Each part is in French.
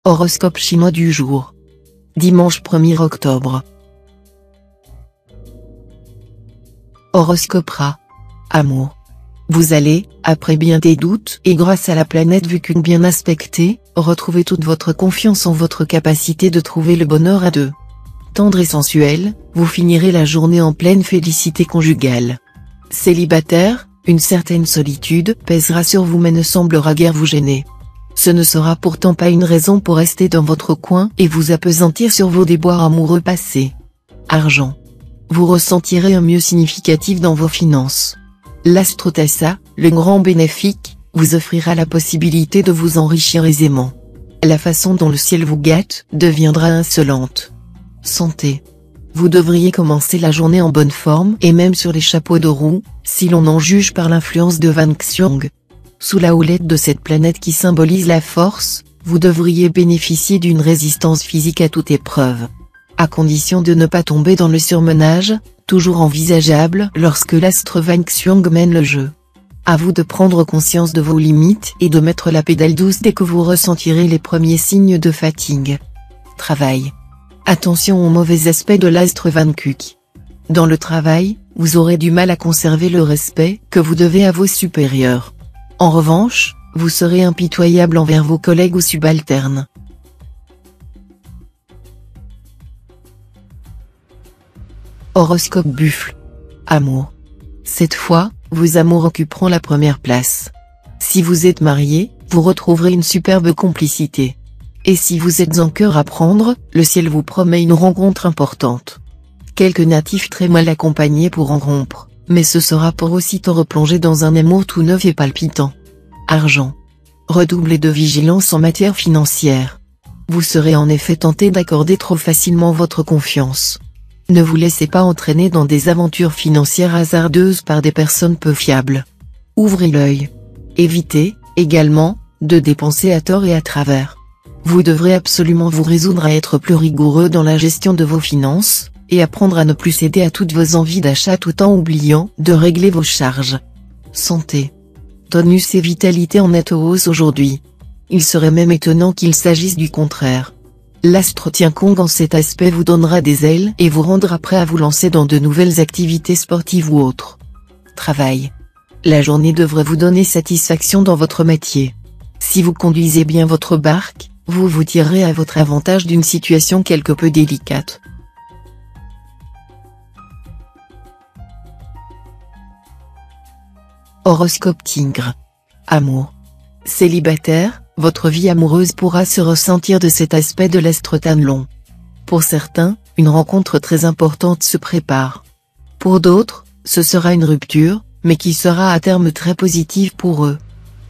Horoscope chinois du jour. Dimanche 1er octobre. Horoscope Ra. Amour. Vous allez, après bien des doutes et grâce à la planète Vucun bien aspectée, retrouver toute votre confiance en votre capacité de trouver le bonheur à deux. Tendre et sensuel, vous finirez la journée en pleine félicité conjugale. Célibataire, une certaine solitude pèsera sur vous mais ne semblera guère vous gêner. Ce ne sera pourtant pas une raison pour rester dans votre coin et vous appesantir sur vos déboires amoureux passés. Argent. Vous ressentirez un mieux significatif dans vos finances. L'Astrotassa, le grand bénéfique, vous offrira la possibilité de vous enrichir aisément. La façon dont le ciel vous gâte deviendra insolente. Santé. Vous devriez commencer la journée en bonne forme et même sur les chapeaux de roue, si l'on en juge par l'influence de Van Xiong. Sous la houlette de cette planète qui symbolise la force, vous devriez bénéficier d'une résistance physique à toute épreuve. À condition de ne pas tomber dans le surmenage, toujours envisageable lorsque l'astre Van Xiong mène le jeu. À vous de prendre conscience de vos limites et de mettre la pédale douce dès que vous ressentirez les premiers signes de fatigue. Travail. Attention aux mauvais aspects de l'astre Van Kuk. Dans le travail, vous aurez du mal à conserver le respect que vous devez à vos supérieurs. En revanche, vous serez impitoyable envers vos collègues ou subalternes. Horoscope Buffle. Amour. Cette fois, vos amours occuperont la première place. Si vous êtes marié, vous retrouverez une superbe complicité. Et si vous êtes en cœur à prendre, le ciel vous promet une rencontre importante. Quelques natifs très mal accompagnés pourront rompre, mais ce sera pour aussitôt replonger dans un amour tout neuf et palpitant. Argent. Redoublez de vigilance en matière financière. Vous serez en effet tenté d'accorder trop facilement votre confiance. Ne vous laissez pas entraîner dans des aventures financières hasardeuses par des personnes peu fiables. Ouvrez l'œil. Évitez, également, de dépenser à tort et à travers. Vous devrez absolument vous résoudre à être plus rigoureux dans la gestion de vos finances, et apprendre à ne plus céder à toutes vos envies d'achat tout en oubliant de régler vos charges. Santé. Tonus et vitalité en nette hausse aujourd'hui. Il serait même étonnant qu'il s'agisse du contraire. L'astre Tiankong en cet aspect vous donnera des ailes et vous rendra prêt à vous lancer dans de nouvelles activités sportives ou autres. Travail. La journée devrait vous donner satisfaction dans votre métier. Si vous conduisez bien votre barque, vous vous tirerez à votre avantage d'une situation quelque peu délicate. Horoscope Tigre. Amour. Célibataire, votre vie amoureuse pourra se ressentir de cet aspect de l'astre Tanlong. Pour certains, une rencontre très importante se prépare. Pour d'autres, ce sera une rupture, mais qui sera à terme très positive pour eux.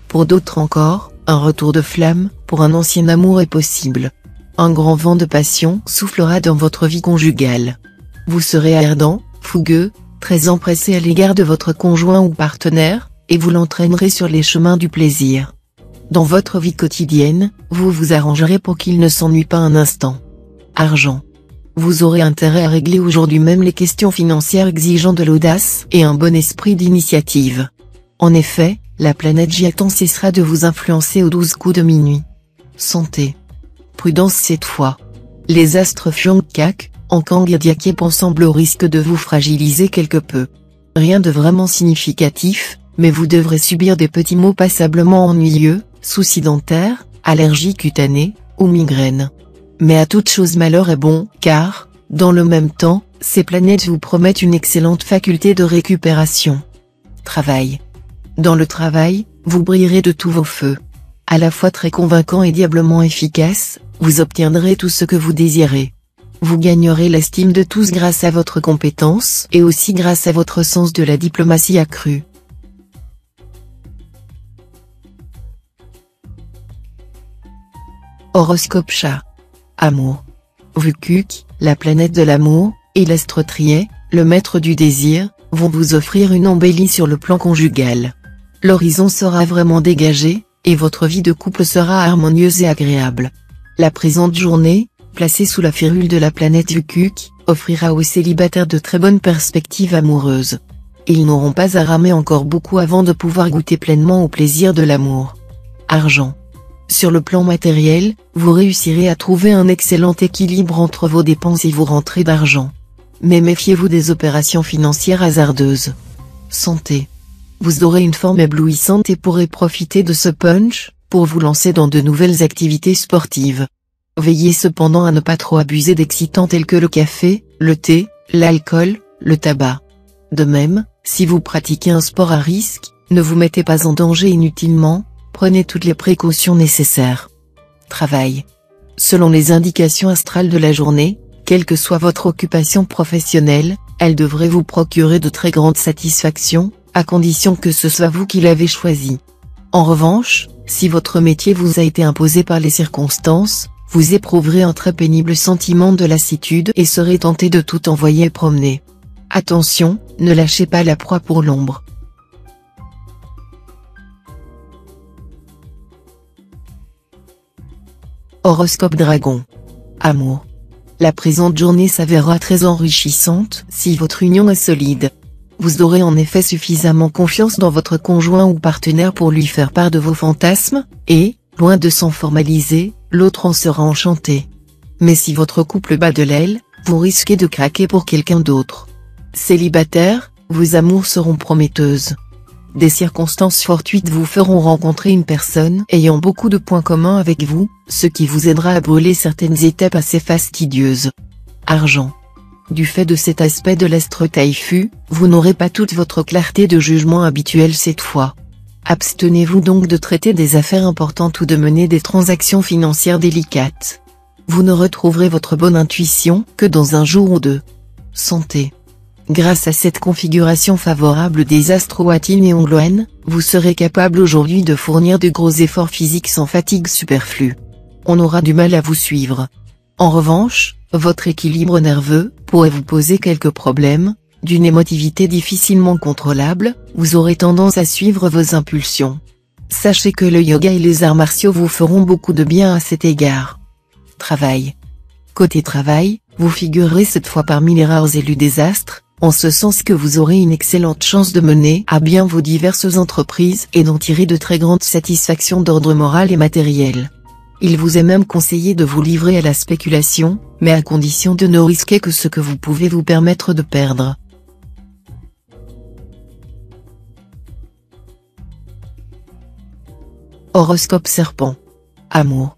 Pour d'autres encore, un retour de flamme pour un ancien amour est possible. Un grand vent de passion soufflera dans votre vie conjugale. Vous serez ardent, fougueux, très empressé à l'égard de votre conjoint ou partenaire, et vous l'entraînerez sur les chemins du plaisir. Dans votre vie quotidienne, vous vous arrangerez pour qu'il ne s'ennuie pas un instant. Argent. Vous aurez intérêt à régler aujourd'hui même les questions financières exigeant de l'audace et un bon esprit d'initiative. En effet, la planète Jiatan cessera de vous influencer aux 12 coups de minuit. Santé. Prudence cette fois. Les astres Fiongkak, Ankang et Diaképon semblent au risque de vous fragiliser quelque peu. Rien de vraiment significatif, mais vous devrez subir des petits maux passablement ennuyeux, soucis dentaires, allergies cutanées, ou migraines. Mais à toute chose malheur est bon, car, dans le même temps, ces planètes vous promettent une excellente faculté de récupération. Travail. Dans le travail, vous brillerez de tous vos feux. À la fois très convaincant et diablement efficace, vous obtiendrez tout ce que vous désirez. Vous gagnerez l'estime de tous grâce à votre compétence et aussi grâce à votre sens de la diplomatie accrue. Horoscope Chat. Amour. Vukuk, la planète de l'amour, et l'astre Trier, le maître du désir, vont vous offrir une embellie sur le plan conjugal. L'horizon sera vraiment dégagé, et votre vie de couple sera harmonieuse et agréable. La présente journée, placée sous la férule de la planète Vukuk, offrira aux célibataires de très bonnes perspectives amoureuses. Ils n'auront pas à ramer encore beaucoup avant de pouvoir goûter pleinement au plaisir de l'amour. Argent. Sur le plan matériel, vous réussirez à trouver un excellent équilibre entre vos dépenses et vos rentrées d'argent. Mais méfiez-vous des opérations financières hasardeuses. Santé. Vous aurez une forme éblouissante et pourrez profiter de ce punch pour vous lancer dans de nouvelles activités sportives. Veillez cependant à ne pas trop abuser d'excitants tels que le café, le thé, l'alcool, le tabac. De même, si vous pratiquez un sport à risque, ne vous mettez pas en danger inutilement, prenez toutes les précautions nécessaires. Travail. Selon les indications astrales de la journée, quelle que soit votre occupation professionnelle, elle devrait vous procurer de très grandes satisfactions, à condition que ce soit vous qui l'avez choisi. En revanche, si votre métier vous a été imposé par les circonstances, vous éprouverez un très pénible sentiment de lassitude et serez tenté de tout envoyer promener. Attention, ne lâchez pas la proie pour l'ombre. Horoscope Dragon. Amour. La présente journée s'avérera très enrichissante si votre union est solide. Vous aurez en effet suffisamment confiance dans votre conjoint ou partenaire pour lui faire part de vos fantasmes, et, loin de s'en formaliser, l'autre en sera enchanté. Mais si votre couple bat de l'aile, vous risquez de craquer pour quelqu'un d'autre. Célibataire, vos amours seront prometteuses. Des circonstances fortuites vous feront rencontrer une personne ayant beaucoup de points communs avec vous, ce qui vous aidera à brûler certaines étapes assez fastidieuses. Argent. Du fait de cet aspect de l'astre Taifu, vous n'aurez pas toute votre clarté de jugement habituelle cette fois. Abstenez-vous donc de traiter des affaires importantes ou de mener des transactions financières délicates. Vous ne retrouverez votre bonne intuition que dans un jour ou deux. Santé. Grâce à cette configuration favorable des astres Watine et Ongloen, vous serez capable aujourd'hui de fournir de gros efforts physiques sans fatigue superflue. On aura du mal à vous suivre. En revanche, votre équilibre nerveux pourrait vous poser quelques problèmes, d'une émotivité difficilement contrôlable, vous aurez tendance à suivre vos impulsions. Sachez que le yoga et les arts martiaux vous feront beaucoup de bien à cet égard. Travail. Côté travail, vous figurerez cette fois parmi les rares élus des astres, en ce sens que vous aurez une excellente chance de mener à bien vos diverses entreprises et d'en tirer de très grandes satisfactions d'ordre moral et matériel. Il vous est même conseillé de vous livrer à la spéculation, mais à condition de ne risquer que ce que vous pouvez vous permettre de perdre. Horoscope Serpent. Amour.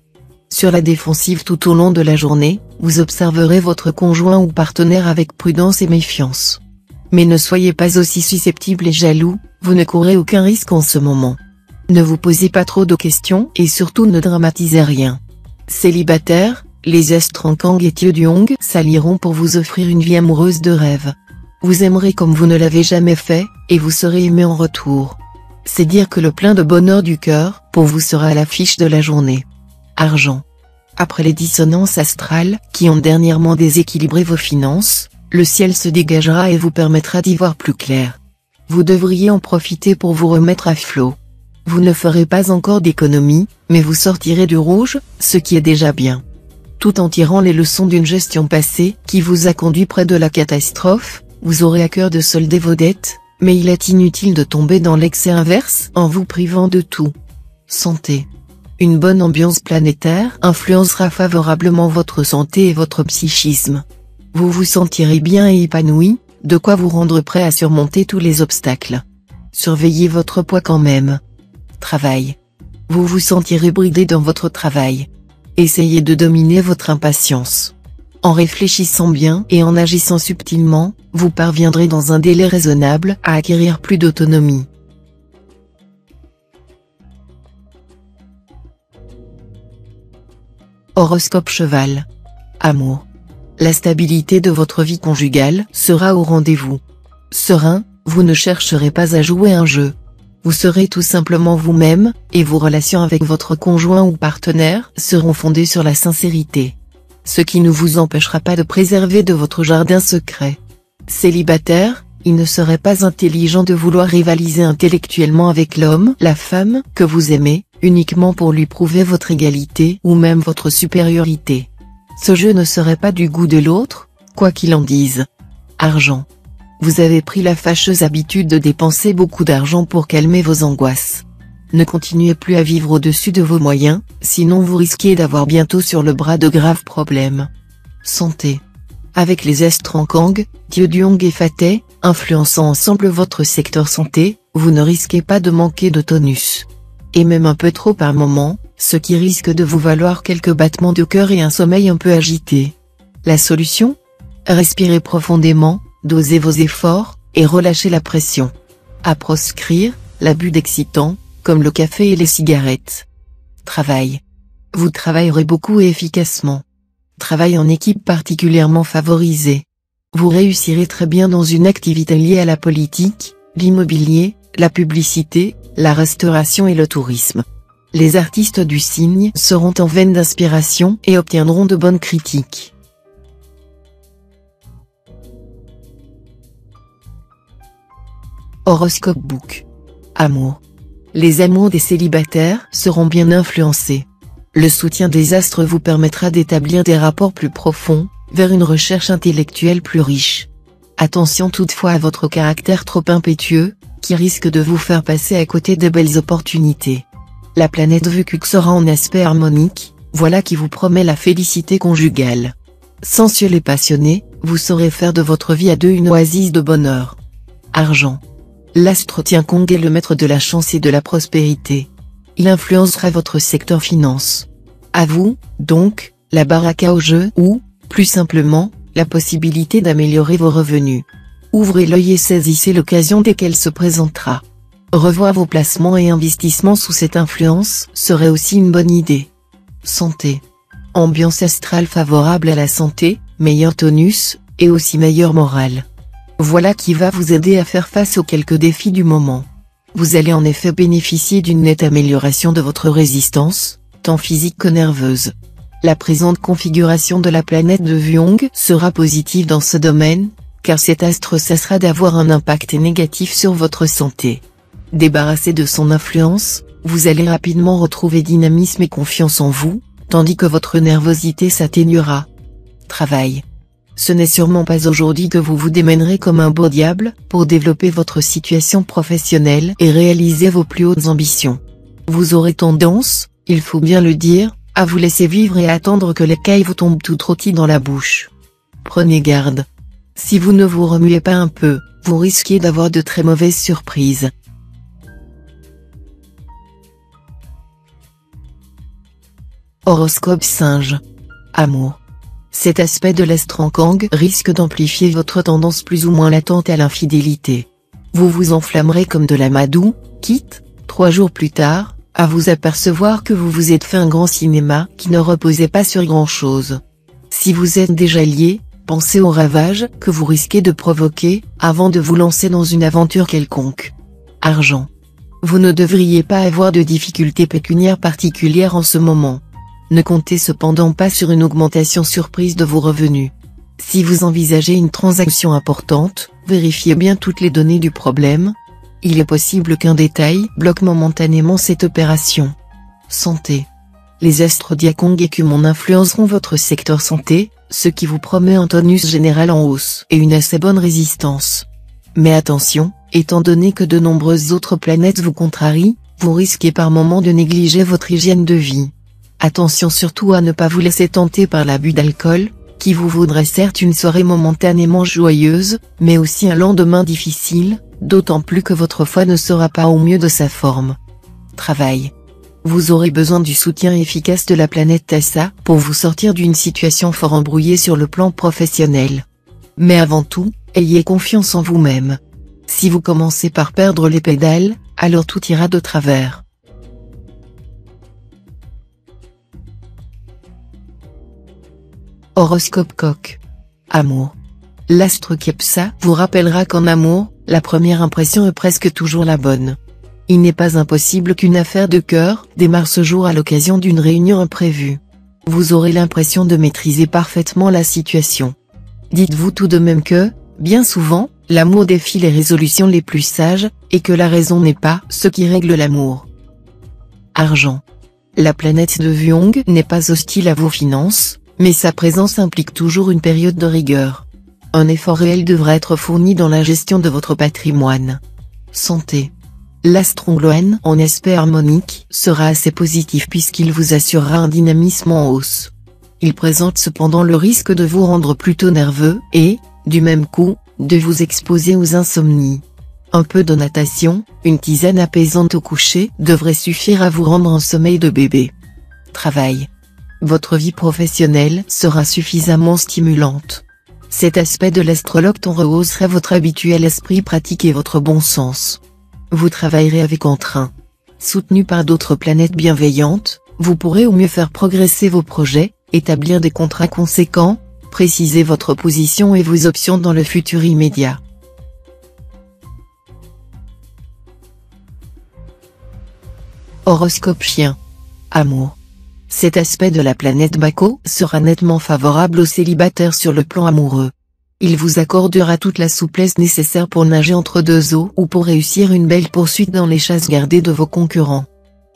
Sur la défensive tout au long de la journée, vous observerez votre conjoint ou partenaire avec prudence et méfiance. Mais ne soyez pas aussi susceptible et jaloux, vous ne courez aucun risque en ce moment. Ne vous posez pas trop de questions et surtout ne dramatisez rien. Célibataire, les astres en Kang et Tieduong s'allieront pour vous offrir une vie amoureuse de rêve. Vous aimerez comme vous ne l'avez jamais fait, et vous serez aimé en retour. C'est dire que le plein de bonheur du cœur pour vous sera à l'affiche de la journée. Argent. Après les dissonances astrales qui ont dernièrement déséquilibré vos finances, le ciel se dégagera et vous permettra d'y voir plus clair. Vous devriez en profiter pour vous remettre à flot. Vous ne ferez pas encore d'économie, mais vous sortirez du rouge, ce qui est déjà bien. Tout en tirant les leçons d'une gestion passée qui vous a conduit près de la catastrophe, vous aurez à cœur de solder vos dettes, mais il est inutile de tomber dans l'excès inverse en vous privant de tout. Santé. Une bonne ambiance planétaire influencera favorablement votre santé et votre psychisme. Vous vous sentirez bien et épanoui, de quoi vous rendre prêt à surmonter tous les obstacles. Surveillez votre poids quand même. Travail. Vous vous sentirez bridé dans votre travail. Essayez de dominer votre impatience. En réfléchissant bien et en agissant subtilement, vous parviendrez dans un délai raisonnable à acquérir plus d'autonomie. Horoscope Cheval. Amour. La stabilité de votre vie conjugale sera au rendez-vous. Serein, vous ne chercherez pas à jouer un jeu. Vous serez tout simplement vous-même, et vos relations avec votre conjoint ou partenaire seront fondées sur la sincérité. Ce qui ne vous empêchera pas de préserver de votre jardin secret. Célibataire, il ne serait pas intelligent de vouloir rivaliser intellectuellement avec l'homme, la femme que vous aimez, uniquement pour lui prouver votre égalité ou même votre supériorité. Ce jeu ne serait pas du goût de l'autre, quoi qu'il en dise. Argent. Vous avez pris la fâcheuse habitude de dépenser beaucoup d'argent pour calmer vos angoisses. Ne continuez plus à vivre au-dessus de vos moyens, sinon vous risquez d'avoir bientôt sur le bras de graves problèmes. Santé. Avec les astres en Kang, Dyeodong et Fateh, influençant ensemble votre secteur santé, vous ne risquez pas de manquer de tonus. Et même un peu trop par moment, ce qui risque de vous valoir quelques battements de cœur et un sommeil un peu agité. La solution ? Respirez profondément, dosez vos efforts, et relâchez la pression. À proscrire, l'abus d'excitants, comme le café et les cigarettes. Travail. Vous travaillerez beaucoup et efficacement. Travail en équipe particulièrement favorisé. Vous réussirez très bien dans une activité liée à la politique, l'immobilier, la publicité, la restauration et le tourisme. Les artistes du signe seront en veine d'inspiration et obtiendront de bonnes critiques. Horoscope Book. Amour. Les amours des célibataires seront bien influencés. Le soutien des astres vous permettra d'établir des rapports plus profonds, vers une recherche intellectuelle plus riche. Attention toutefois à votre caractère trop impétueux, qui risque de vous faire passer à côté de belles opportunités. La planète Vukuc sera en aspect harmonique, voilà qui vous promet la félicité conjugale. Sensuel et passionné, vous saurez faire de votre vie à deux une oasis de bonheur. Argent. L'astre Tiankong est le maître de la chance et de la prospérité. Il influencera votre secteur finance. À vous, donc, la baraka au jeu ou, plus simplement, la possibilité d'améliorer vos revenus. Ouvrez l'œil et saisissez l'occasion dès qu'elle se présentera. Revoir vos placements et investissements sous cette influence serait aussi une bonne idée. Santé. Ambiance astrale favorable à la santé, meilleur tonus, et aussi meilleure morale. Voilà qui va vous aider à faire face aux quelques défis du moment. Vous allez en effet bénéficier d'une nette amélioration de votre résistance, tant physique que nerveuse. La présente configuration de la planète de Vuong sera positive dans ce domaine, car cet astre cessera d'avoir un impact négatif sur votre santé. Débarrassé de son influence, vous allez rapidement retrouver dynamisme et confiance en vous, tandis que votre nervosité s'atténuera. Travail. Ce n'est sûrement pas aujourd'hui que vous vous démènerez comme un beau diable, pour développer votre situation professionnelle et réaliser vos plus hautes ambitions. Vous aurez tendance, il faut bien le dire, à vous laisser vivre et à attendre que l'écaille vous tombe tout rôti dans la bouche. Prenez garde. Si vous ne vous remuez pas un peu, vous risquez d'avoir de très mauvaises surprises. Horoscope Singe. Amour. Cet aspect de l'astre en Kang risque d'amplifier votre tendance plus ou moins latente à l'infidélité. Vous vous enflammerez comme de l'amadou, quitte, 3 jours plus tard, à vous apercevoir que vous vous êtes fait un grand cinéma qui ne reposait pas sur grand-chose. Si vous êtes déjà lié, pensez aux ravages que vous risquez de provoquer, avant de vous lancer dans une aventure quelconque. Argent. Vous ne devriez pas avoir de difficultés pécuniaires particulières en ce moment. Ne comptez cependant pas sur une augmentation surprise de vos revenus. Si vous envisagez une transaction importante, vérifiez bien toutes les données du problème. Il est possible qu'un détail bloque momentanément cette opération. Santé. Les astres Diakong et Kumon influenceront votre secteur santé, ce qui vous promet un tonus général en hausse et une assez bonne résistance. Mais attention, étant donné que de nombreuses autres planètes vous contrarient, vous risquez par moments de négliger votre hygiène de vie. Attention surtout à ne pas vous laisser tenter par l'abus d'alcool, qui vous vaudrait certes une soirée momentanément joyeuse, mais aussi un lendemain difficile, d'autant plus que votre foie ne sera pas au mieux de sa forme. Travail. Vous aurez besoin du soutien efficace de la planète Tassa pour vous sortir d'une situation fort embrouillée sur le plan professionnel. Mais avant tout, ayez confiance en vous-même. Si vous commencez par perdre les pédales, alors tout ira de travers. Horoscope Coq. Amour. L'astre Kepsa vous rappellera qu'en amour, la première impression est presque toujours la bonne. Il n'est pas impossible qu'une affaire de cœur démarre ce jour à l'occasion d'une réunion imprévue. Vous aurez l'impression de maîtriser parfaitement la situation. Dites-vous tout de même que, bien souvent, l'amour défie les résolutions les plus sages, et que la raison n'est pas ce qui règle l'amour. Argent. La planète de Vuong n'est pas hostile à vos finances, mais sa présence implique toujours une période de rigueur. Un effort réel devra être fourni dans la gestion de votre patrimoine. Santé. L'astrongloène en aspect harmonique sera assez positif puisqu'il vous assurera un dynamisme en hausse. Il présente cependant le risque de vous rendre plutôt nerveux et, du même coup, de vous exposer aux insomnies. Un peu de natation, une tisane apaisante au coucher devrait suffire à vous rendre en sommeil de bébé. Travail. Votre vie professionnelle sera suffisamment stimulante. Cet aspect de l'astrologue rehausserait votre habituel esprit pratique et votre bon sens. Vous travaillerez avec entrain. Soutenu par d'autres planètes bienveillantes, vous pourrez au mieux faire progresser vos projets, établir des contrats conséquents, préciser votre position et vos options dans le futur immédiat. Horoscope chien. Amour. Cet aspect de la planète Baco sera nettement favorable aux célibataires sur le plan amoureux. Il vous accordera toute la souplesse nécessaire pour nager entre deux eaux ou pour réussir une belle poursuite dans les chasses gardées de vos concurrents.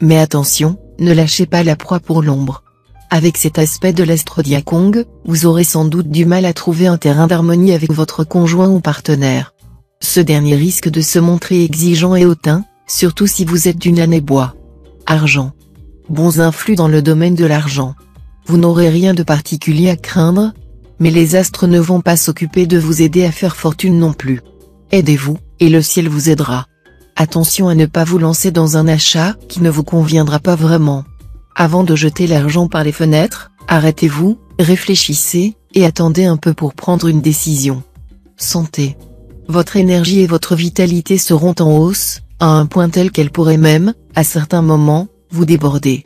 Mais attention, ne lâchez pas la proie pour l'ombre. Avec cet aspect de l'astro-diakong, vous aurez sans doute du mal à trouver un terrain d'harmonie avec votre conjoint ou partenaire. Ce dernier risque de se montrer exigeant et hautain, surtout si vous êtes d'une année bois. Argent. Bons influx dans le domaine de l'argent. Vous n'aurez rien de particulier à craindre, mais les astres ne vont pas s'occuper de vous aider à faire fortune non plus. Aidez-vous, et le ciel vous aidera. Attention à ne pas vous lancer dans un achat qui ne vous conviendra pas vraiment. Avant de jeter l'argent par les fenêtres, arrêtez-vous, réfléchissez, et attendez un peu pour prendre une décision. Santé. Votre énergie et votre vitalité seront en hausse, à un point tel qu'elle pourrait même, à certains moments, vous déborder.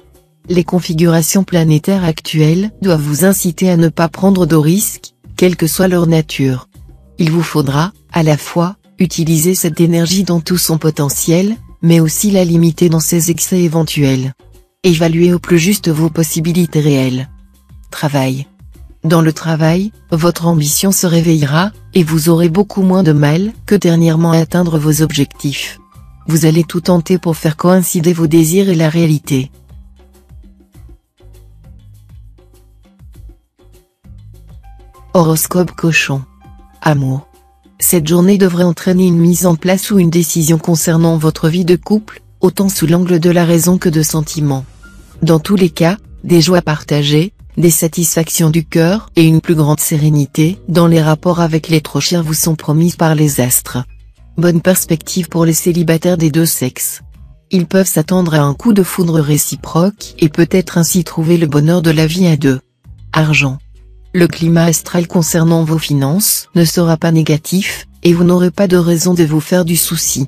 Les configurations planétaires actuelles doivent vous inciter à ne pas prendre de risques, quelle que soit leur nature. Il vous faudra, à la fois, utiliser cette énergie dans tout son potentiel, mais aussi la limiter dans ses excès éventuels. Évaluez au plus juste vos possibilités réelles. Travail. Dans le travail, votre ambition se réveillera, et vous aurez beaucoup moins de mal que dernièrement à atteindre vos objectifs. Vous allez tout tenter pour faire coïncider vos désirs et la réalité. Horoscope cochon. Amour. Cette journée devrait entraîner une mise en place ou une décision concernant votre vie de couple, autant sous l'angle de la raison que de sentiments. Dans tous les cas, des joies partagées, des satisfactions du cœur et une plus grande sérénité dans les rapports avec l'être cher vous sont promises par les astres. Bonne perspective pour les célibataires des deux sexes. Ils peuvent s'attendre à un coup de foudre réciproque et peut-être ainsi trouver le bonheur de la vie à deux. Argent. Le climat astral concernant vos finances ne sera pas négatif, et vous n'aurez pas de raison de vous faire du souci.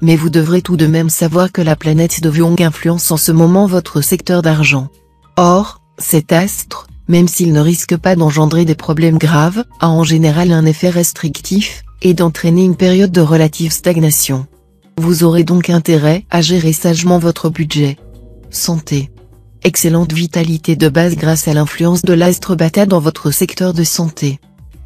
Mais vous devrez tout de même savoir que la planète de Vyong influence en ce moment votre secteur d'argent. Or, cet astre, même s'il ne risque pas d'engendrer des problèmes graves, a en général un effet restrictif, et d'entraîner une période de relative stagnation. Vous aurez donc intérêt à gérer sagement votre budget. Santé. Excellente vitalité de base grâce à l'influence de l'astre Bata dans votre secteur de santé.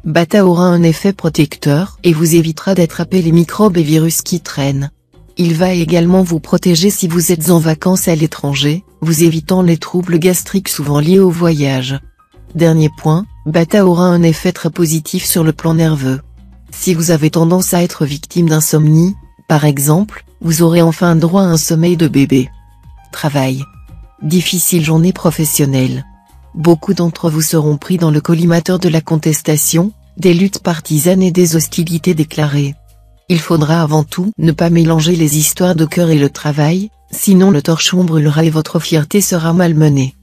Bata aura un effet protecteur et vous évitera d'attraper les microbes et virus qui traînent. Il va également vous protéger si vous êtes en vacances à l'étranger, vous évitant les troubles gastriques souvent liés au voyage. Dernier point, Bata aura un effet très positif sur le plan nerveux. Si vous avez tendance à être victime d'insomnie, par exemple, vous aurez enfin droit à un sommeil de bébé. Travail. Difficile journée professionnelle. Beaucoup d'entre vous seront pris dans le collimateur de la contestation, des luttes partisanes et des hostilités déclarées. Il faudra avant tout ne pas mélanger les histoires de cœur et le travail, sinon le torchon brûlera et votre fierté sera malmenée.